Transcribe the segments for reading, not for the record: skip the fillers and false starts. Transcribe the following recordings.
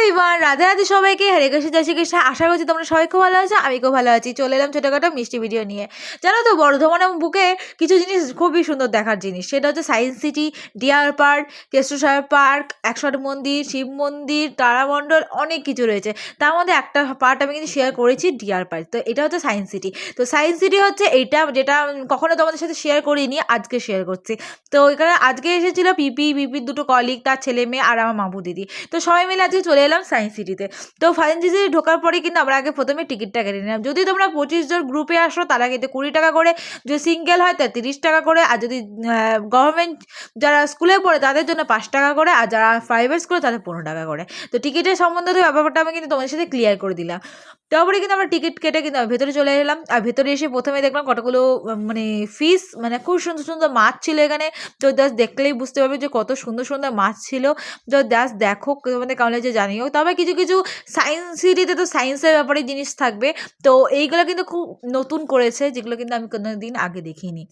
Everyone, Radhe Radhe সবাইকে। হরে কৃষ্ণ, জয় শ্রীকৃষ্ণ। আশা করছি তোমরা সবাই খুব ভালো আছো, আমি খুব ভালো আছি। চলে এলাম ছোটোখাটো মিষ্টি ভিডিও নিয়ে। জানো তো, বর্ধমানের বুকে কিছু জিনিস খুবই সুন্দর দেখার জিনিস, সেটা হচ্ছে science city, deer park, Keshtosaheb park, একশর মন্দির, শিব মন্দির, তারামণ্ডল, অনেক কিছু রয়েছে। তার মধ্যে একটা পার্ট আমি কিন্তু শেয়ার করেছি, ডিয়ার পার্ক। তো এটা হচ্ছে সায়েন্স সিটি। তো সায়েন্স সিটি হচ্ছে এইটা, যেটা কখনো তোমাদের সাথে শেয়ার করিনি, আজকে শেয়ার করছি। তো এখানে আজকে এসেছিলো পিপির দুটো কলিগ, তার ছেলে মেয়ে আর আমার মামু দিদি। তো সবাই মিলে আজকে চলে এলাম সায়েন্স সিটিতে। তো সায়েন্স সিটিতে ঢোকার পরে কিন্তু আমরা আগে প্রথমে টিকিটটা কেটে নিলাম। যদি তোমরা 25 জন গ্রুপে আসো তারা কিন্তু 20 টাকা করে, যদি সিঙ্গেল হয় তার 30 টাকা করে, আর যদি গভর্নমেন্ট যারা স্কুলে পড়ে তাদের জন্য 5 টাকা করে, আর যারা প্রাইভেট স্কুলে তাদের 15 টাকা করে। তো টিকিটের সম্বন্ধে ব্যাপারটা আমি কিন্তু তোমাদের সাথে ক্লিয়ার করে দিলাম। তারপরে কিন্তু আমরা টিকিট কেটে কিন্তু ভেতরে চলে এলাম। আর ভেতরে এসে প্রথমে দেখলাম কতগুলো মানে ফিশ, মানে খুব সুন্দর সুন্দর মাছ ছিল এখানে। তো জাস্ট দেখলেই বুঝতে পারবে যে কত সুন্দর সুন্দর মাছ ছিল। তো জাস্ট দেখো, তোমাদের কেমন লাগছে জানিও। তবে কিছু কিছু সায়েন্স সিটিতে তো সায়েন্সের ব্যাপারে জিনিস থাকবে। তো এইগুলো কিন্তু খুব নতুন করেছে, যেগুলো কিন্তু আমি কোনো দিন আগে দেখিনি।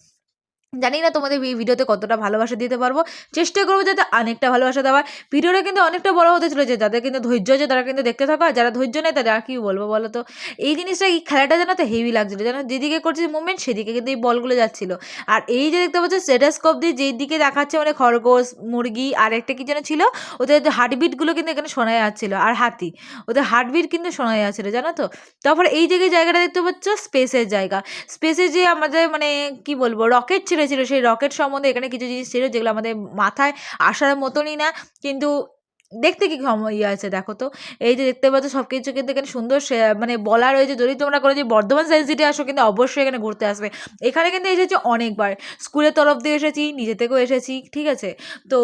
জানি না তোমাদের এই ভিডিওতে কতটা ভালোবাসা দিতে পারবো, চেষ্টা করবো যাতে অনেকটা ভালোবাসা দেওয়ার। ভিডিওটা কিন্তু অনেকটা বড় হতে চলেছে, যাদের কিন্তু ধৈর্য আছে তারা কিন্তু দেখতে থাকো, আর যারা ধৈর্য নেই তাদের আর কি বলবো বলো তো। এই জিনিসটা, এই খেলাটা যেন তো হেভি লাগছিলো, যেন যেদিকে করছে মুভমেন্ট সেদিকে কিন্তু এই বলগুলো যাচ্ছিলো। আর এই যে দেখতে পাচ্ছ স্টেটাস্কোপ দিয়ে যেই দিকে দেখাচ্ছে, মানে খরগোশ, মুরগি আর একটা কি যেন ছিল, ওদের হার্টবিটগুলো কিন্তু এখানে শোনা যাচ্ছিলো। আর হাতি, ওদের হার্টবিট কিন্তু শোনা যাচ্ছিলো, জানো তো। তারপরে এই জায়গাটা দেখতে পাচ্ছ স্পেসের জায়গা। স্পেসে যে আমাদের মানে কি বলবো রকেট ছিল, সেই রকেট সম্বন্ধে এখানে কিছু জিনিস ছিল যেগুলো আমাদের মাথায় আসার মতনই না, কিন্তু দেখতে কি ইয়ে আছে দেখো তো। এই যে দেখতে পাচ্ছ সব কিছু কিন্তু এখানে সুন্দর মানে বলা রয়েছে, যদি তোমরা করে যে বর্ধমান সায়েন্স সিটি আসো কিন্তু অবশ্যই এখানে ঘুরতে আসবে। এখানে কিন্তু এসেছি অনেকবার, স্কুলের তরফ দিয়ে এসেছি, নিজে থেকেও এসেছি, ঠিক আছে। তো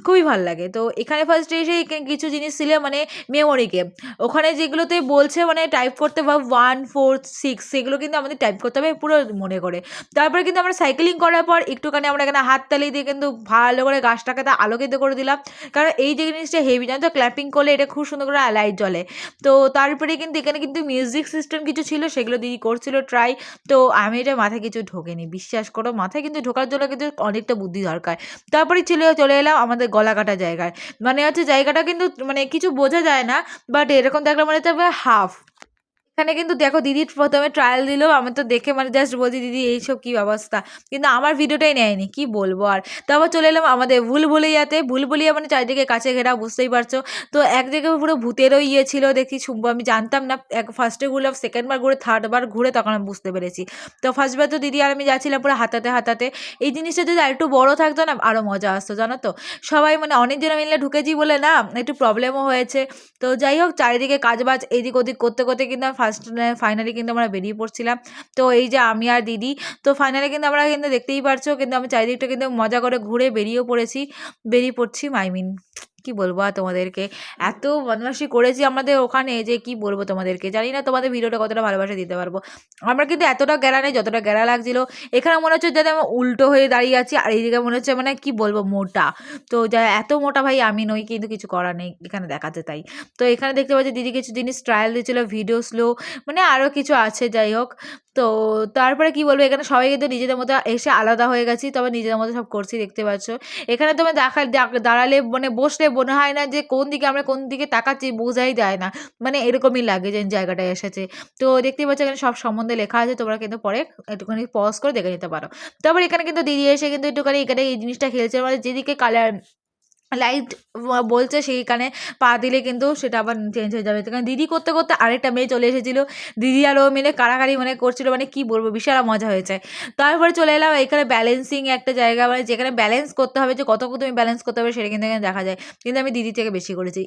খুবই ভালো লাগে। তো এখানে ফার্স্টে এসে কিছু জিনিস ছিল মানে মেমোরি গেম, ওখানে যেগুলোতে বলছে মানে টাইপ করতে বা 1 4 6 সেগুলো কিন্তু আমাদের টাইপ করতে হবে পুরো মনে করে। তারপরে কিন্তু আমরা সাইকেলিং করার পর একটুখানি আমরা এখানে হাততালি দিয়ে কিন্তু ভালো করে গাছটাকে তা আলোকিত করে দিলাম, কারণ এই যে জিনিসটা হেভি, জানো তো, ক্ল্যাপিং করলে এটা খুব সুন্দর করে লাইট জ্বলে। তো তারপরে কিন্তু এখানে কিন্তু মিউজিক সিস্টেম কিছু ছিল, সেগুলো দিদি করছিল ট্রাই। তো আমি এটা মাথায় কিছু ঢোকেনি, বিশ্বাস করো, মাথায় কিন্তু ঢোকার জন্য কিন্তু অনেকটা বুদ্ধি দরকার। তারপরে চলে এলাম আমাদের গলা কাটা জায়গায়। মানে হচ্ছে জায়গাটা কিন্তু মানে কিছু বোঝা যায় না, বাট এরকম দেখলে মনে হচ্ছে হাফ। এখানে কিন্তু দেখো দিদি প্রথমে ট্রায়াল দিল, আমি তো দেখে মানে জাস্ট বলছি দিদি এইসব কী অবস্থা, কিন্তু আমার ভিডিওটাই নেয়নি, কি বলবো আর। তারপর চলে এলাম আমাদের ভুলভুলিয়াতে। ভুলভুলিয়া মানে চারিদিকে কাছে ঘেরা, বুঝতেই পারছো। তো এক জায়গায় পুরো ভূতেরও ইয়ে ছিল দেখি, শুনবো আমি জানতাম না। ফার্স্টে ঘুরলাম, সেকেন্ডবার ঘুরে থার্ডবার ঘুরে তখন আমি বুঝতে পেরেছি। তো ফার্স্টবার তো দিদি আর আমি যাচ্ছিলাম পুরো হাতাতে হাতাতে। এই জিনিসটা যদি আর একটু বড়ো থাকতো না আরও মজা আসতো, জানো তো। সবাই মানে অনেকজন মিলে ঢুকেছি বলে না একটু প্রবলেমও হয়েছে। তো যাই হোক, চারিদিকে কাজবাজ এদিক ওদিক করতে করতে কিন্তু ফাইনালি কিন্তু আমরা বেরিয়ে পড়ছিলাম। তো এই যে আমি আর দিদি, তো ফাইনালি কিন্তু আমরা কিন্তু দেখতেই পারছো কিন্তু আমি চারিদিকটা কিন্তু মজা করে ঘুরে বেরিয়ে পড়ছি মাইমিন। কি বলবো আর তোমাদেরকে, এত বদমাশি করেছি আমাদের ওখানে যে কি বলবো তোমাদেরকে। জানি না তোমাদের ভিডিওটা কতটা ভালোবাসা দিতে পারবো। আমরা কিন্তু এতটা গ্যারা নেই যতটা গ্যারা লাগছিল। এখানে মনে হচ্ছে যাতে আমি উল্টো হয়ে দাঁড়িয়ে আছি, আর এইদিকে মনে হচ্ছে মানে কি বলবো মোটা। তো যা এত মোটা ভাই আমি নই, কিন্তু কিছু করার নেই, এখানে দেখাতে তাই। তো এখানে দেখতে পাচ্ছি দিদি কিছু জিনিস ট্রায়াল দিচ্ছিলো, ভিডিও স্লো, মানে আরও কিছু আছে, যাই হোক। তো তারপরে কি বলবো, এখানে সবাই কিন্তু নিজেদের মতো এসে আলাদা হয়ে গেছি, তবে নিজেদের মতো সব করছি, দেখতে পাচ্ছ। এখানে তোমার দাঁড়ালে মানে বসলে মনে হয় না যে আমরা কোন দিকে তাকাচ্ছি, বোঝাই যায় না, মানে এরকমই লাগে যে জায়গাটায় এসেছে। তো দেখতেই পাচ্ছ এখানে সব সম্বন্ধে লেখা আছে, তোমরা কিন্তু পরে একটুখানি পজ করে দেখে নিতে পারো। তারপর এখানে কিন্তু দিদি এসে কিন্তু একটুখানি এখানে এই জিনিসটা খেলছে, মানে যেদিকে কালার লাইট বলছে সেইখানে পা দিলে কিন্তু সেটা আবার চেঞ্জ হয়ে যাবে। কারণ দিদি করতে করতে আরেকটা মেয়ে চলে এসেছিলো, দিদি আর ও মিলে কাড়াকাড়ি মানে করছিল, মানে কি বলবো বিশাল মজা হয়েছে। তারপরে চলে এলাম এখানে ব্যালেন্সিং একটা জায়গা, মানে যেখানে ব্যালেন্স করতে হবে, যে কতক্ষণ তুমি ব্যালেন্স করতে হবে সেটা কিন্তু এখানে দেখা যায়, কিন্তু আমি দিদি থেকে বেশি করেছি,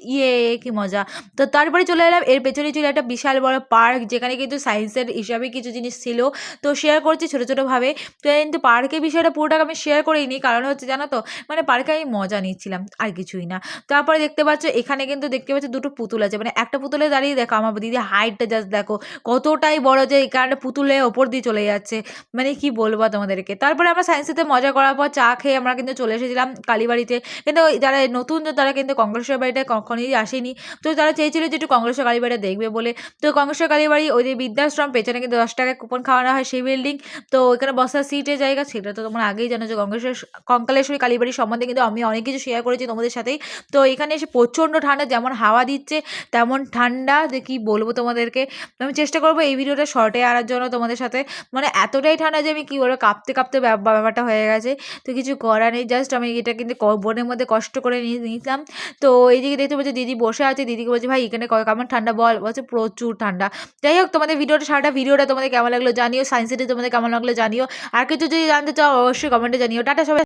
কি মজা। তো তারপরে চলে এলাম এর পেছনে ছিল একটা বিশাল বড় পার্ক, যেখানে কিন্তু সায়েন্সের হিসাবে কিছু জিনিস ছিল। তো শেয়ার করছি ছোটো ছোটোভাবে। তো কিন্তু পার্কের বিষয়টা পুরোটাকে আমি শেয়ার করিনি, কারণ হচ্ছে জানো তো, মানে পার্কে আমি মজা নিচ্ছিলাম আর কিছুই না। তারপরে দেখতে পাচ্ছ এখানে কিন্তু দেখতে পাচ্ছ দুটো পুতুল আছে, মানে একটা পুতুলে দাঁড়িয়ে দেখো আমার দিদি হাইটটা জাস্ট দেখো কতটাই বড়, যে এই কারণে পুতুলের ওপর দিয়ে চলে যাচ্ছে, মানে কি বলবো তোমাদেরকে। তারপরে আমরা সায়েন্সেতে মজা করার পর চা খেয়ে আমরা কিন্তু চলে এসেছিলাম কালীবাড়িতে। কিন্তু যারা নতুন তারা কিন্তু কংগ্রেসের বাড়িটা কখনোই আসেনি, তো তারা চেয়েছিল যে একটু কংগ্রেসের কালীবাড়িটা দেখবে বলে। তো কংগ্রেসের কালীবাড়ি ওই যে বৃদ্ধাশ্রম পেছনে কিন্তু 10 টাকায় কুপন খাওয়ানো হয়, সেই বিল্ডিং। তো ওইখানে বসার সিটের জায়গা, সেটা তো তোমরা আগেই জানো যে কংগ্রেসের কঙ্কালেশ্বরী কালীবাড়ির সম্বন্ধে কিন্তু আমি অনেক কিছু শেয়ার করেছি করেছি তোমাদের সাথেই। তো এখানে এসে প্রচণ্ড ঠান্ডা, যেমন হাওয়া দিচ্ছে তেমন ঠান্ডা, যে কী বলবো তোমাদেরকে। আমি চেষ্টা করবো এই ভিডিওটা শর্টে আনার জন্য তোমাদের সাথে। মানে এতটাই ঠান্ডা যে আমি কী বলবো, কাঁপতে কাঁপতে ব্যাপারটা হয়ে গেছে। তো কিছু করার নেই, জাস্ট আমি এটা কিন্তু বোনের মধ্যে কষ্ট করে নিতাম। তো এইদিকে দেখতে পাচ্ছি দিদি বসে আছে, দিদিকে বলছি ভাই এখানে কেমন ঠান্ডা বল, বলছে প্রচুর ঠান্ডা। যাই হোক, তোমাদের সারাটা ভিডিওটা তোমাদের কেমন লাগলো জানিও, সায়েন্স সিটি তোমাদের কেমন লাগলো জানিও। আর কিছু যদি জানতে চাও অবশ্যই কমেন্টে জানিও। টাটা সবাই।